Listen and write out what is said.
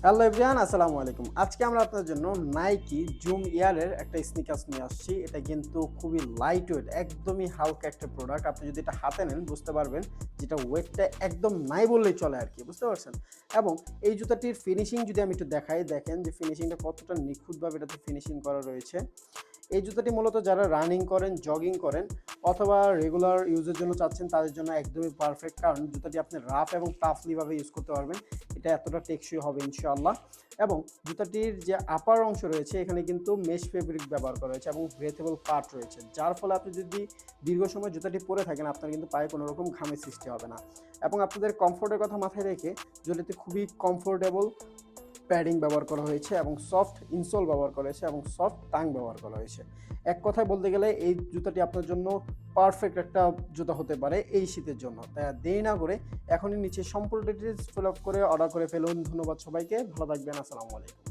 Hello everyone, আসসালামু আলাইকুম। আজকে আমরা আপনার জন্য নাইকি জুম এয়ারের একটা স্নিকার্স নিয়ে আসছি। এটা কিন্তু খুবই লাইট ওয়েট, একদমই হালকা একটা প্রোডাক্ট। আপনি যদি এটা হাতে নেন বুঝতে পারবেন যেটা ওয়েটটা একদম নাই বললেই চলে আরকি, বুঝতে পারছেন? এবং এই জুতাটির ফিনিশিং যদি আমি একটু দেখাই, দেখেন যে ফিনিশিংটা কতটা নিখুঁতভাবে এটাতে ফিনিশিং করা রয়েছে। এই জুতাটি মূলত যারা রানিং করেন, জগিং করেন অথবা রেগুলার ইউজের জন্য চাচ্ছেন তাদের জন্য একদমই পারফেক্ট, কারণ জুতাটি আপনি রাফ এবং টাফলিভাবে ইউজ করতে পারবেন। এটা এতটা টেকসই হবে ইনশাআল্লাহ। এবং জুতাটির যে আপার অংশ রয়েছে এখানে কিন্তু মেশ ফেব্রিক ব্যবহার করা হয়েছে এবং ব্রেথেবল পার্ট রয়েছে, যার ফলে আপনি যদি দীর্ঘ সময় জুতাটি পরে থাকেন আপনার কিন্তু পায়ে কোনো রকম ঘামের সৃষ্টি হবে না। এবং আপনাদের কমফোর্টের কথা মাথায় রেখে জুতাটি খুবই কমফোর্টেবল প্যাডিং ব্যবহার করা হয়েছে এবং সফট ইনসোল ব্যবহার করা হয়েছে এবং সফট টাং ব্যবহার করা হয়েছে। এক কথায় বলতে গেলে এই জুতাটি আপনার জন্য পারফেক্ট একটা জুতা হতে পারে এই শীতের জন্য। তাই আর দেরি না করে এখনই নিচে সম্পূর্ণ ডিটেলস ফিল আপ করে অর্ডার করে ফেলুন। ধন্যবাদ সবাইকে, ভালো থাকবেন, আসসালামু আলাইকুম।